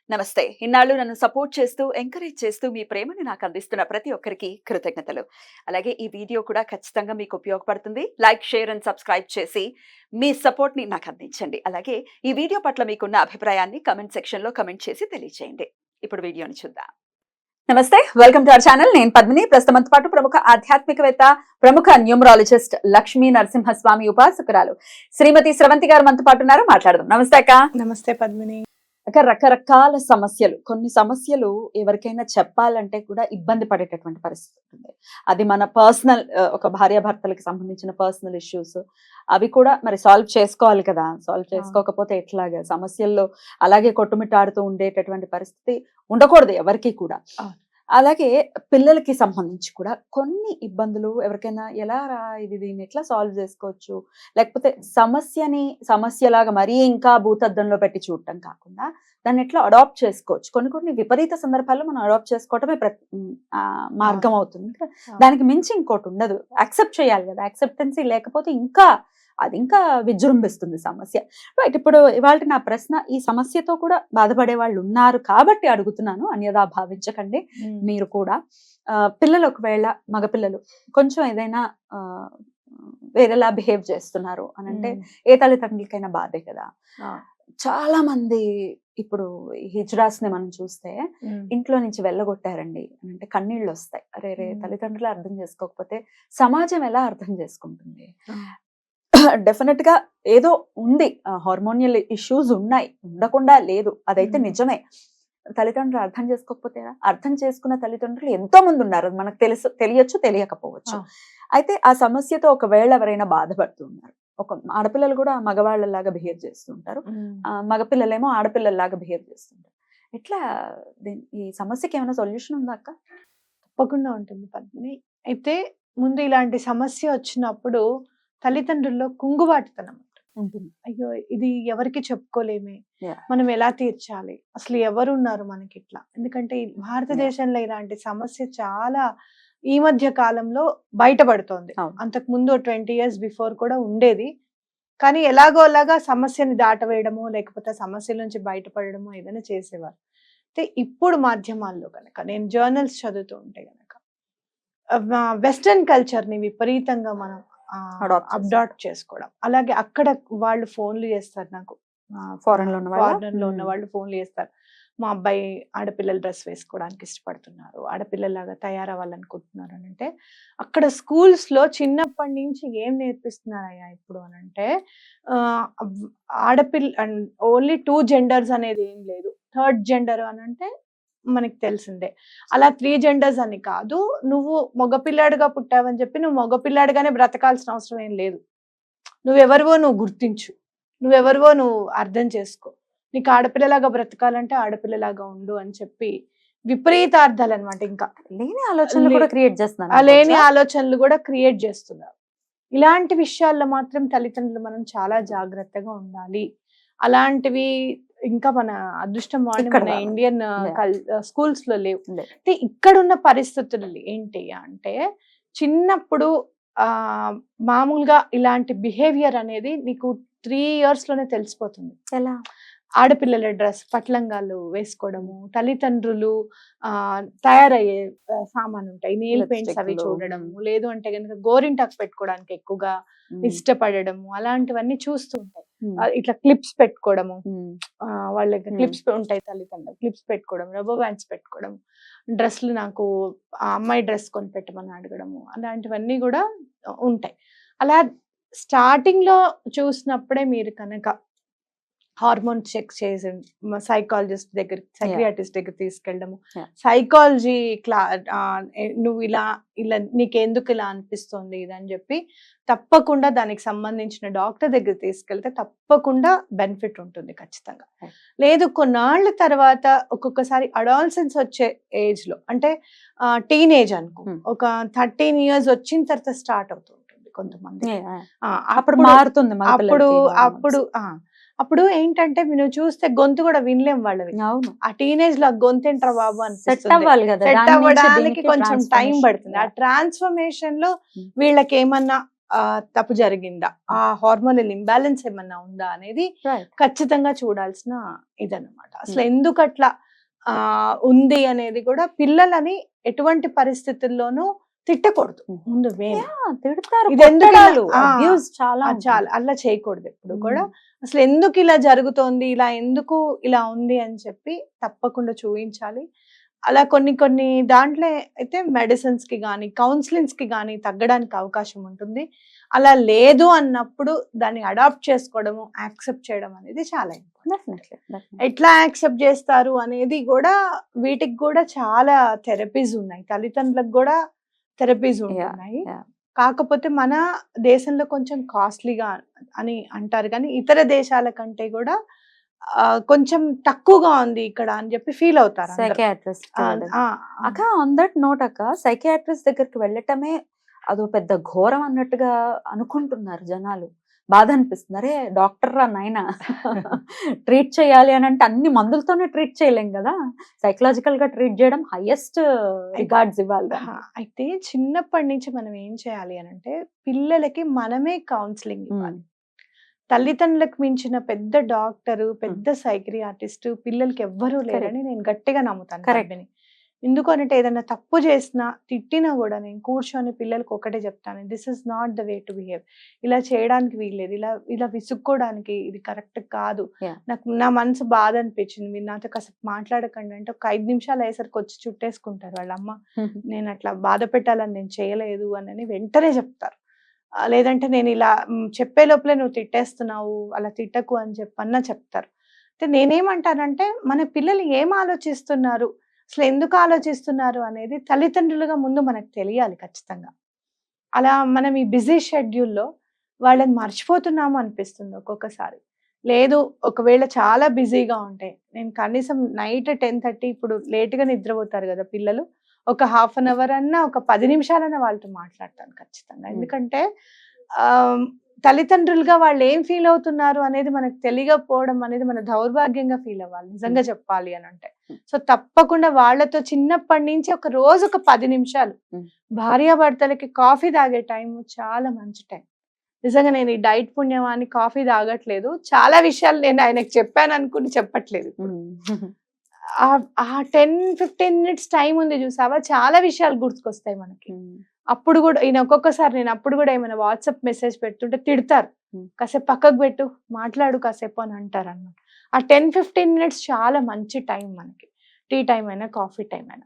నమస్తే. ఇన్నాళ్ళు నన్ను సపోర్ట్ చేస్తూ, ఎంకరేజ్ చేస్తూ మీ ప్రేమని నాకు అందిస్తున్న ప్రతి ఒక్కరికి కృతజ్ఞతలు. అలాగే ఈ వీడియో కూడా ఖచ్చితంగా మీకు ఉపయోగపడుతుంది. లైక్, షేర్ అండ్ సబ్స్క్రైబ్ చేసి మీ సపోర్ట్‌ని నాకు అందించండి. అలాగే ఈ వీడియో పట్ల మీకున్న అభిప్రాయాన్ని కామెంట్ సెక్షన్‌లో కామెంట్ చేసి తెలియజేయండి. ఇప్పుడు వీడియోని చూద్దాం. నమస్తే, వెల్కమ్ టు అవర్ ఛానల్. నేను పద్మిని. ప్రస్తుతంతో పాటు ప్రముఖ ఆధ్యాత్మికవేత్త, ప్రముఖ న్యూమరాలజిస్ట్ లక్ష్మీ నరసింహస్వామి ఉపాసకురాలు శ్రీమతి స్రవంతి గారు మనతో పాటు ఉన్నారు. మాట్లాడదాం. నమస్తే అక్క. నమస్తే పద్మిని. రకరకాల సమస్యలు, కొన్ని సమస్యలు ఎవరికైనా చెప్పాలంటే కూడా ఇబ్బంది పడేటటువంటి పరిస్థితి ఉంటుంది. అది మన పర్సనల్, ఒక భార్యాభర్తలకు సంబంధించిన పర్సనల్ ఇష్యూస్, అవి కూడా మరి సాల్వ్ చేసుకోవాలి కదా. సాల్వ్ చేసుకోకపోతే ఎట్లాగా? సమస్యల్లో అలాగే కొట్టుమిట్టాడుతూ ఉండేటటువంటి పరిస్థితి ఉండకూడదు ఎవరికి కూడా. అలాగే పిల్లలకి సంబంధించి కూడా కొన్ని ఇబ్బందులు ఎవరికైనా దీన్ని ఎట్లా సాల్వ్ చేసుకోవచ్చు, లేకపోతే సమస్యలాగా మరీ ఇంకా భూతద్దంలో పెట్టి చూడటం కాకుండా దాన్ని ఎట్లా అడాప్ట్ చేసుకోవచ్చు. కొన్ని విపరీత సందర్భాల్లో మనం అడాప్ట్ చేసుకోవటమే మార్గం అవుతుంది. దానికి మించి ఇంకోటి ఉండదు. యాక్సెప్ట్ చేయాలి కదా. యాక్సెప్టెన్సీ లేకపోతే అది ఇంకా విజృంభిస్తుంది సమస్య. రైట్. ఇప్పుడు ఇవాళ నా ప్రశ్న, ఈ సమస్యతో కూడా బాధపడే వాళ్ళు ఉన్నారు కాబట్టి అడుగుతున్నాను, అన్యదా భావించకండి. మీరు కూడా పిల్లలు, ఒకవేళ మగపిల్లలు కొంచెం ఏదైనా వేరేలా బిహేవ్ చేస్తున్నారు అని అంటే ఏ తల్లిదండ్రులకైనా బాధే కదా. చాలా మంది ఇప్పుడు హిజ్రాస్ ని మనం చూస్తే ఇంట్లో నుంచి వెళ్ళగొట్టారండి అంటే కన్నీళ్ళు వస్తాయి. రే తల్లిదండ్రులు అర్థం చేసుకోకపోతే సమాజం ఎలా అర్థం చేసుకుంటుంది? డెఫినెట్ గా ఏదో ఉంది, హార్మోనియల్ ఇష్యూస్ ఉన్నాయి, ఉండకుండా లేదు, అదైతే నిజమే. తల్లిదండ్రులు అర్థం చేసుకోకపోతే, అర్థం చేసుకున్న తల్లిదండ్రులు ఎంతో మంది ఉన్నారు. అది మనకు తెలియచ్చు, తెలియకపోవచ్చు. అయితే ఆ సమస్యతో ఒకవేళ ఎవరైనా బాధపడుతున్నారు, ఒక ఆడపిల్లలు కూడా మగవాళ్ళలాగా బిహేవ్ చేస్తుంటారు, మగపిల్లలేమో ఆడపిల్లల్లాగా బిహేవ్ చేస్తుంటారు. ఎట్లా ఈ సమస్యకి ఏమైనా సొల్యూషన్ ఉందా అక్క? తప్పకుండా ఉంటుంది పద్మిని. అయితే ముందు ఇలాంటి సమస్య వచ్చినప్పుడు తల్లిదండ్రుల్లో కుంగుబాటుతనం ఉంటుంది. అయ్యో, ఇది ఎవరికి చెప్పుకోలేమే, మనం ఎలా తీర్చాలి, అసలు ఎవరున్నారు మనకి ఇట్లా. ఎందుకంటే భారతదేశంలో ఇలాంటి సమస్య చాలా ఈ మధ్య కాలంలో బయటపడుతోంది. అంతకు ముందు 20 years బిఫోర్ కూడా ఉండేది. కానీ ఎలాగోలాగా సమస్యని దాటవేయడమో లేకపోతే సమస్యల నుంచి బయటపడడమో ఏదైనా చేసేవారు. అయితే ఇప్పుడు మాధ్యమాల్లో కనుక నేను జర్నల్స్ చదువుతూ ఉంటే కనుక వెస్టర్న్ కల్చర్ ని విపరీతంగా మనం అడాప్ట్ చేసుకోవడం. అలాగే అక్కడ వాళ్ళు ఫోన్లు చేస్తారు, నాకు ఫారెన్ లో ఉన్న వాళ్ళు ఫోన్లు చేస్తారు, మా అబ్బాయి ఆడపిల్లల డ్రెస్ వేసుకోవడానికి ఇష్టపడుతున్నారు, ఆడపిల్లలాగా తయారవ్వాలనుకుంటున్నారు అని అంటే, అక్కడ స్కూల్స్ లో చిన్నప్పటి నుంచి ఏం నేర్పిస్తున్నారయ్యా ఇప్పుడు అని అంటే, ఓన్లీ 2 genders అనేది ఏం లేదు. 3rd gender అని అంటే మనకి తెలిసిందే. అలా 3 genders అని కాదు, నువ్వు మగపిల్లాడిగా పుట్టావని చెప్పి నువ్వు మగపిల్లాడిగానే బ్రతకాల్సిన అవసరం ఏం లేదు. నువ్వెవరివో నువ్వు గుర్తించు, నువ్వెవరివో నువ్వు అర్థం చేసుకో, నీకు ఆడపిల్లలాగా బ్రతకాలంటే ఆడపిల్లలాగా ఉండు అని చెప్పి విపరీతార్థాలు అనమాట. ఇంకా లేని ఆలోచనలు కూడా క్రియేట్ చేస్తున్నారు. ఇలాంటి విషయాల్లో మాత్రం తల్లిదండ్రులు మనం చాలా జాగ్రత్తగా ఉండాలి. అలాంటివి ఇంకా మన అదృష్టం మన ఇండియన్ స్కూల్స్ లో లేవు. అంటే ఇక్కడున్న పరిస్థితులు ఏంటి అంటే, చిన్నప్పుడు మామూలుగా ఇలాంటి బిహేవియర్ అనేది నీకు 3 years లోనే తెలిసిపోతుంది. ఎలా? ఆడపిల్లల డ్రెస్, పట్లంగాలు వేసుకోవడము, తల్లిదండ్రులు తయారయ్యే సామాను ఉంటాయి, నెయిల్ పెయింట్స్ అవి చూడడము, లేదు అంటే కనుక గోరింటాకు పెట్టుకోవడానికి ఎక్కువగా ఇష్టపడము, అలాంటివన్నీ చూస్తూ ఉంటాయి. ఇట్లా క్లిప్స్ పెట్టుకోవడము, వాళ్ళకి క్లిప్స్ ఉంటాయి, తల్లిదండ్రులు క్లిప్స్ పెట్టుకోవడం, రబ్బర్ బ్యాండ్స్ పెట్టుకోవడం, డ్రెస్లు నాకు ఆ అమ్మాయి డ్రెస్ కొని పెట్టమని అడగడము, అలాంటివన్నీ కూడా ఉంటాయి. అలా స్టార్టింగ్ లో చూసినప్పుడే మీరు కనుక హార్మోన్ చెక్ చేసి సైకాలజిస్ట్ దగ్గర, సైకియాట్రిస్ట్ దగ్గర తీసుకెళ్ళడము, సైకాలజీ నువ్వు ఇలా నీకెందుకు ఇలా అనిపిస్తుంది ఇదని చెప్పి తప్పకుండా దానికి సంబంధించిన డాక్టర్ దగ్గర తీసుకెళ్తే తప్పకుండా బెనిఫిట్ ఉంటుంది ఖచ్చితంగా. లేదు, కొన్నాళ్ళ తర్వాత ఒక్కొక్కసారి అడాలసెన్స్ వచ్చే ఏజ్ లో, అంటే టీనేజ్ అనుకో, ఒక 13 years వచ్చిన తర్వాత స్టార్ట్ అవుతూ ఉంటుంది కొంతమంది. అప్పుడు మారుతుంది. అప్పుడు ఏంటంటే నువ్వు చూస్తే గొంతు కూడా వినలేం వాళ్ళవి. ఆ టీనేజ్ లో గొంతు ఏంట్రా బాబు అని సెట్ అవ్వడానికి కొంచెం టైం పడుతుంది. ఆ ట్రాన్స్ఫర్మేషన్ లో వీళ్ళకి ఏమన్నా తప్పు జరిగిందా, ఆ హార్మోనల్ ఇంబ్యాలెన్స్ ఏమన్నా ఉందా అనేది ఖచ్చితంగా చూడాల్సిన ఇదన్నమాట. అసలు ఎందుకు అట్లా ఉంది అనేది కూడా పిల్లలని ఎటువంటి పరిస్థితుల్లోనూ తిట్టకూడదు. ముందు చాలా అలా చేయకూడదు ఎప్పుడు కూడా. అసలు ఎందుకు ఇలా జరుగుతోంది, ఎందుకు ఇలా ఉంది అని చెప్పి తప్పకుండా చూపించాలి. అలా కొన్ని దాంట్లో అయితే మెడిసిన్స్ కి కానీ కౌన్సిలింగ్స్ కి కానీ తగ్గడానికి అవకాశం ఉంటుంది. అలా లేదు అన్నప్పుడు దాన్ని అడాప్ట్ చేసుకోవడము, యాక్సెప్ట్ చేయడం అనేది చాలా ఇంపార్టెంట్. ఎట్లా యాక్సెప్ట్ చేస్తారు అనేది కూడా, వీటికి కూడా చాలా థెరపీస్ ఉన్నాయి, తల్లిదండ్రులకు కూడా థెరపీస్ ఉన్నాయి. కాకపోతే మన దేశంలో కొంచెం కాస్ట్లీగా అని అంటారు, కానీ ఇతర దేశాల కంటే కూడా కొంచెం తక్కువగా ఉంది ఇక్కడ అని చెప్పి ఫీల్ అవుతారు సైకియాట్రిస్ట్. అక్క ఆన్ దట్ నోట్ అక్క, సైకియాట్రిస్ట్ దగ్గరికి వెళ్ళటమే అదో పెద్ద ఘోరం అన్నట్టుగా అనుకుంటున్నారు జనాలు. బాధ అనిపిస్తుంది. అరే డాక్టర్ రా నాయన, ట్రీట్ చేయాలి అని అంటే అన్ని మందులతోనే ట్రీట్ చేయలేం కదా, సైకలాజికల్ గా ట్రీట్ చేయడం హైయెస్ట్ రిగార్డ్స్ ఇవ్వాలి. అయితే చిన్నప్పటి నుంచి మనం ఏం చేయాలి అని అంటే, పిల్లలకి మనమే కౌన్సిలింగ్ ఇవ్వాలి. తల్లిదండ్రులకు మించిన పెద్ద డాక్టరు, పెద్ద సైకియాట్రిస్ట్ పిల్లలకి ఎవ్వరూ లేరని నేను గట్టిగా నమ్ముతాను. కరెక్ట్. ఎందుకు అంటే ఏదైనా తప్పు చేసినా తిట్టినా కూడా నేను కూర్చొని పిల్లలకు ఒకటే చెప్తాను, this is not the way to behave. ఇలా చేయడానికి వీల్లేదు, ఇలా విసుక్కోవడానికి ఇది కరెక్ట్ కాదు. నా మనసు బాధ అనిపించింది, మీరు నాతో కాసేపు మాట్లాడకండి అంటే ఒక 5 నిమిషాలు అయ్యేసరికి వచ్చి చుట్టేసుకుంటారు వాళ్ళ అమ్మ. నేను అట్లా బాధ పెట్టాలని నేను చేయలేదు అని వెంటనే చెప్తారు. లేదంటే నేను ఇలా చెప్పే లోపలే నువ్వు తిట్టేస్తున్నావు, అలా తిట్టకు అని చెప్పన్నా చెప్తారు. అయితే నేనేమంటానంటే, మన పిల్లలు ఏం ఆలోచిస్తున్నారు, అసలు ఎందుకు ఆలోచిస్తున్నారు అనేది తల్లిదండ్రులుగా ముందు మనకు తెలియాలి ఖచ్చితంగా. అలా మనం ఈ బిజీ షెడ్యూల్లో వాళ్ళని మర్చిపోతున్నాము అనిపిస్తుంది ఒక్కొక్కసారి. లేదు, ఒకవేళ చాలా బిజీగా ఉంటే నేను కనీసం నైట్ 10:30, ఇప్పుడు లేట్గా నిద్రపోతారు కదా పిల్లలు, ఒక హాఫ్ అన్ అవర్ అన్నా, ఒక 10 నిమిషాలన్నా వాళ్ళతో మాట్లాడతాను ఖచ్చితంగా. ఎందుకంటే తల్లిదండ్రులుగా వాళ్ళు ఏం ఫీల్ అవుతున్నారు అనేది మనకు తెలియకపోవడం అనేది మన దౌర్భాగ్యంగా ఫీల్ అవ్వాలి నిజంగా చెప్పాలి అని అంటే. సో తప్పకుండా వాళ్ళతో చిన్నప్పటి నుంచి ఒక రోజు ఒక 10 నిమిషాలు, భార్యాభర్తలకి కాఫీ తాగే టైం చాలా మంచి టైం. నిజంగా నేను ఈ డైట్ పుణ్యమాని కాఫీ తాగట్లేదు, చాలా విషయాలు నేను ఆయనకు చెప్పాను అనుకుని చెప్పట్లేదు. ఆ 10-15 మినిట్స్ టైం ఉంది చూసావా, చాలా విషయాలు గుర్తుకొస్తాయి మనకి. అప్పుడు కూడా ఈయన ఒక్కొక్కసారి నేను అప్పుడు కూడా ఏమైనా వాట్సాప్ మెసేజ్ పెడుతుంటే తిడతారు, కాసేపు పక్కకు పెట్టు, మాట్లాడు కాసేపు అని అంటారు అన్నమాట. ఆ 10-15 మినిట్స్ చాలా మంచి టైం మనకి, టీ టైం అయినా కాఫీ టైం అయినా.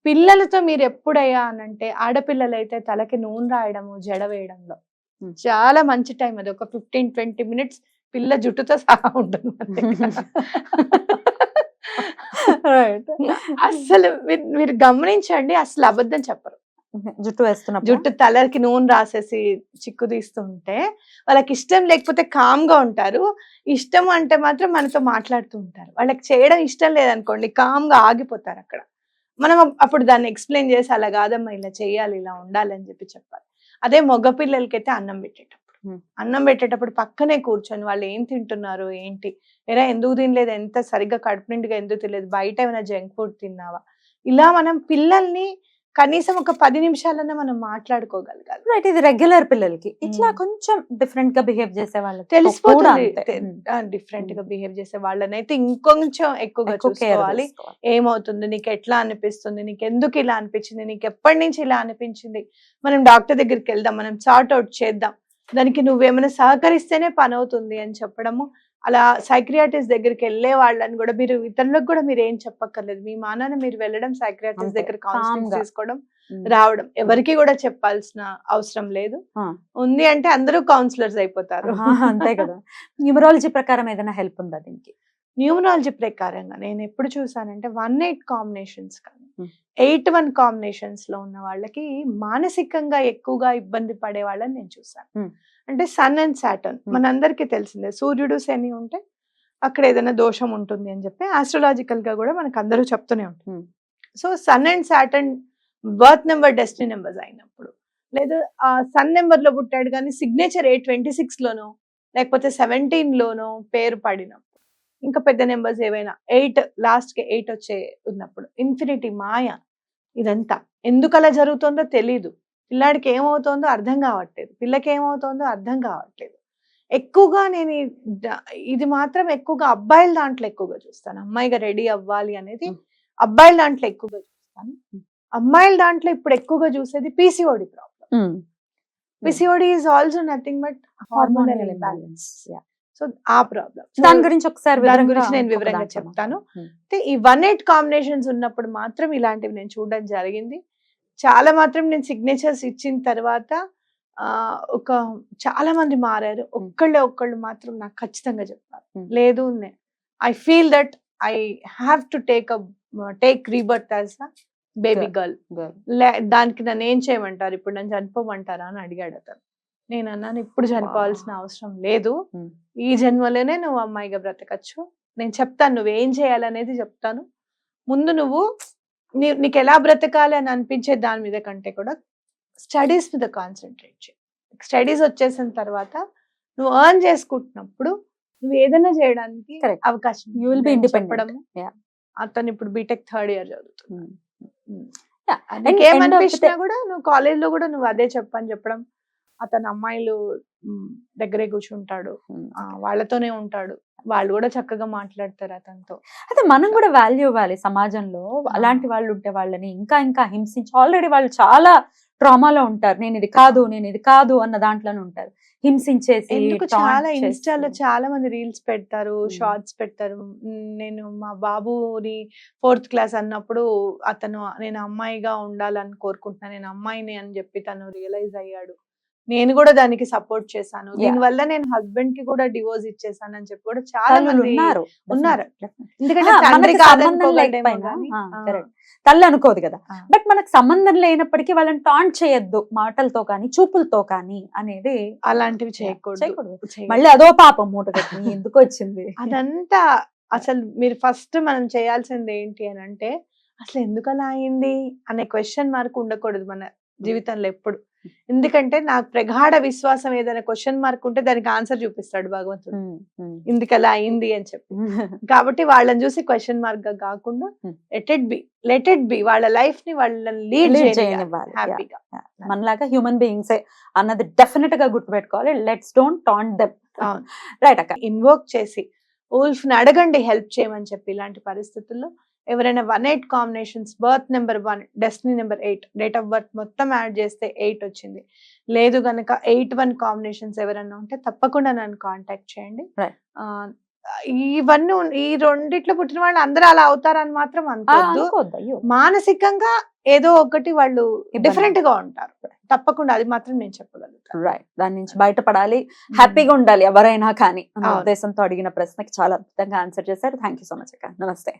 పిల్లలతో మీరు ఎప్పుడయ్యా అనంటే, ఆడపిల్లలైతే తలకి నూనె రాయడము, జడ వేయడంలో చాలా మంచి టైం అది. ఒక 15-20 మినిట్స్ పిల్ల జుట్టుతో సహా ఉంటుంది. అసలు మీరు గమనించండి, అసలు అబద్ధం చెప్పరు. జుట్టు వేస్తున్నా, జుట్టు తలకి నూనె రాసేసి చిక్కు తీస్తుంటే వాళ్ళకి ఇష్టం లేకపోతే కామ్గా ఉంటారు, ఇష్టం అంటే మాత్రం మనతో మాట్లాడుతూ ఉంటారు. వాళ్ళకి చేయడం ఇష్టం లేదనుకోండి, కామ్గా ఆగిపోతారు అక్కడ. మనం అప్పుడు దాన్ని ఎక్స్ప్లెయిన్ చేసి, అలా కాదమ్మా ఇలా చేయాలి, ఇలా ఉండాలి అని చెప్పాలి. అదే మగ పిల్లలకైతే అన్నం పెట్టేటప్పుడు పక్కనే కూర్చొని వాళ్ళు ఏం తింటున్నారు ఏంటి, ఎరా ఎందుకు తినలేదు, ఎంత సరిగ్గా కడుపు నిండుగా ఎందుకు తినలేదు, బయట ఏమైనా జంక్ ఫుడ్ తిన్నావా, ఇలా మనం పిల్లల్ని కనీసం ఒక 10 నిమిషాలన్నా మనం మాట్లాడుకోగలగాలి. రైట్. ఇది రెగ్యులర్ పిల్లలకి. ఇట్లా కొంచెం డిఫరెంట్ గా బిహేవ్ చేసే వాళ్ళకి తెలిసిపోతుంది. డిఫరెంట్ గా బిహేవ్ చేసే వాళ్ళనైతే ఇంకొంచెం ఎక్కువగా చూసుకోవాలి. ఏమవుతుంది, నీకు ఎట్లా అనిపిస్తుంది, నీకు ఎందుకు ఇలా అనిపించింది, నీకు ఎప్పటి నుంచి ఇలా అనిపించింది, మనం డాక్టర్ దగ్గరికి వెళ్దాం, మనం సార్ట్ అవుట్ చేద్దాం, దానికి నువ్వేమైనా సహకరిస్తేనే పని అవుతుంది అని చెప్పడము. అలా సైకియాట్రిస్ట్ దగ్గరికి వెళ్ళే వాళ్ళని కూడా మీరు ఇతరులకు కూడా మీరు ఏం చెప్పక్కర్లేదు, మీ మానాన్ని మీరు వెళ్ళడం, సైకియాట్రిస్ట్ దగ్గర కౌన్సిలింగ్ తీసుకోవడం, రావడం, ఎవరికి కూడా చెప్పాల్సిన అవసరం లేదు. ఉంది అంటే అందరూ కౌన్సిలర్స్ అయిపోతారు. అంతే కదా. న్యూమరాలజీ ప్రకారం ఏదైనా హెల్ప్ ఉందా దీనికి? న్యూమరాలజీ ప్రకారంగా నేను ఎప్పుడు చూసానంటే 1-8 కాంబినేషన్స్ కానీ 8-1 కాంబినేషన్స్ లో ఉన్న వాళ్ళకి మానసికంగా ఎక్కువగా ఇబ్బంది పడే వాళ్ళని నేను చూసాను. అంటే సన్ అండ్ సాటర్న్ మనందరికీ తెలిసిందే, సూర్యుడు శని ఉంటే అక్కడ ఏదైనా దోషం ఉంటుంది అని చెప్పి ఆస్ట్రాలజికల్ గా కూడా మనకు అందరూ చెప్తూనే ఉంటారు. So sun and Saturn birth number destiny numbers అయినప్పుడు, లేదా ఆ సన్ నెంబర్ లో పుట్టాడు కానీ సిగ్నేచర్ 826 లోనో లేకపోతే 17 లోనో పేరు పడినప్పుడు, ఇంకా పెద్ద నెంబర్స్ ఏవైనా 8 లాస్ట్ కి 8 వచ్చే ఉన్నప్పుడు, ఇన్ఫినిటీ మాయ, ఇదంతా ఎందుకు అలా జరుగుతుందో తెలీదు. పిల్లాడికి ఏమవుతోందో అర్థం కావట్లేదు, పిల్లకి ఏమవుతోందో అర్థం కావట్లేదు. ఎక్కువగా నేను ఇది మాత్రం ఎక్కువగా అబ్బాయిల దాంట్లో ఎక్కువగా చూస్తాను. అమ్మాయిగా రెడీ అవ్వాలి అనేది అబ్బాయిల దాంట్లో ఎక్కువగా చూస్తాను. అమ్మాయిల దాంట్లో ఇప్పుడు ఎక్కువగా చూసేది PCOD problem. PCOD is also nothing but hormonal imbalance. So ఆ ప్రాబ్లం, దాని గురించి ఒకసారి దాని గురించి నేను వివరంగా చెప్తాను. అయితే ఈ 1-8 కాంబినేషన్స్ ఉన్నప్పుడు మాత్రం ఇలాంటివి నేను చూడడం జరిగింది. చాలా మాత్రం నేను సిగ్నేచర్స్ ఇచ్చిన తర్వాత ఒక చాలా మంది మారారు. ఒక్కళ్ళు మాత్రం నాకు ఖచ్చితంగా చెప్పారు, లేదు I feel that I have to take rebirth as a baby girl. దానికి నన్ను ఏం చేయమంటారు, ఇప్పుడు నన్ను చనిపోమంటారా అని అడిగాడు అతను. నేను అన్నాను, ఇప్పుడు చనిపోవాల్సిన అవసరం లేదు, ఈ జన్మలోనే నువ్వు అమ్మాయిగా బ్రతకచ్చు. నేను చెప్తాను నువ్వేం చేయాలనేది చెప్తాను. ముందు నువ్వు నీకు ఎలా బ్రతకాలి అని అనిపించే దాని మీద కంటే కూడా స్టడీస్ మీద కాన్సన్ట్రేట్ చేయి. స్టడీస్ వచ్చేసిన తర్వాత నువ్వు ఎర్న్ చేసుకుంటున్నప్పుడు నువ్వు ఏదైనా చేయడానికి అవకాశం. You will be independent. అతను ఇప్పుడు బీటెక్ 3rd year చదువుతున్నాడు. ఏమనిపించినా కూడా నువ్వు కాలేజ్ లో కూడా నువ్వు అదే చెప్పని చెప్పడం. అతను అమ్మాయిలు దగ్గరే కూర్చుంటాడు, వాళ్ళతోనే ఉంటాడు, వాళ్ళు కూడా చక్కగా మాట్లాడతారు అతనితో. అయితే మనం కూడా వాల్యూ ఇవ్వాలి సమాజంలో. అలాంటి వాళ్ళు ఉంటే వాళ్ళని ఇంకా ఇంకా హింసించి, ఆల్రెడీ వాళ్ళు చాలా ట్రామాలో ఉంటారు, నేను ఇది కాదు అన్న దాంట్లోనే ఉంటారు, హింసించేసి. చాలా ఇన్స్టాలో చాలా మంది రీల్స్ పెడతారు, షార్ట్స్ పెడతారు. నేను మా బాబుని 4th class అన్నప్పుడు నేను అమ్మాయిగా ఉండాలని కోరుకుంటున్నాను, నేను అమ్మాయిని అని చెప్పి తను రియలైజ్ అయ్యాడు. నేను కూడా దానికి సపోర్ట్ చేశాను. దీనివల్ల నేను హస్బెండ్ కి కూడా డివోర్స్ ఇచ్చేసాను అని చెప్పి కూడా చాలా మంది ఉన్నారు. ఎందుకంటే తల్లి అనుకోదు కదా, బట్ మనకు సంబంధం లేనప్పటికీ వాళ్ళని టాంట్ చేయొద్దు మాటలతో కానీ చూపులతో కానీ అనేది. అలాంటివి చేయకూడదు. మళ్ళీ అదో పాపం మూట కట్టి ఎందుకు వచ్చింది అదంతా. అసలు మీరు ఫస్ట్ మనం చేయాల్సింది ఏంటి అని అంటే, అసలు ఎందుకు అలా అయింది అనే క్వశ్చన్ మార్క్ ఉండకూడదు మన జీవితంలో ఎప్పుడు. ఎందుకంటే నాకు ప్రగాఢ విశ్వాసం, ఏదైనా క్వశ్చన్ మార్క్ ఉంటే దానికి ఆన్సర్ చూపిస్తాడు భగవంతుడు, ఇందుకు అలా అయింది అని చెప్పి. కాబట్టి వాళ్ళని చూసి క్వశ్చన్ మార్క్ గా కాకుండా లెట్ ఇట్ బి వాళ్ళ లైఫ్ ని వాళ్ళని లీడ్ చేయనివ్వాలి హ్యాపీగా. మనలాగా హ్యూమన్ బీయింగ్స్ అన్నది డెఫినెట్ గా గుర్తుపెట్టుకోవాలి. Let's don't taunt them. Right అక్క, ఇన్వోక్ చేసి ఉల్ఫ్ ని అడగండి హెల్ప్ చేయమని చెప్పి. ఇలాంటి పరిస్థితుల్లో ఎవరైనా 1-8 combinations, birth number 1, destiny number 8, date of birth మొత్తం యాడ్ చేస్తే 8 వచ్చింది, లేదు గనక 8-1 కాంబినేషన్స్ ఎవరైనా ఉంటే తప్పకుండా నన్ను కాంటాక్ట్ చేయండి. ఇవన్నీ ఈ రెండిట్లో పుట్టిన వాళ్ళు అందరూ అలా అవుతారని మాత్రం అనుకోవద్దు. మానసికంగా ఏదో ఒకటి వాళ్ళు డిఫరెంట్ గా ఉంటారు తప్పకుండా, అది మాత్రం నేను చెప్పగలుగుతాను. రైట్, దాని నుంచి బయటపడాలి, హ్యాపీగా ఉండాలి ఎవరైనా కానీ అన్న ఉద్దేశంతో అడిగిన ప్రశ్నకి చాలా అద్భుతంగా ఆన్సర్ చేశారు. థ్యాంక్ యూ సో మచ్ అక్క. నమస్తే.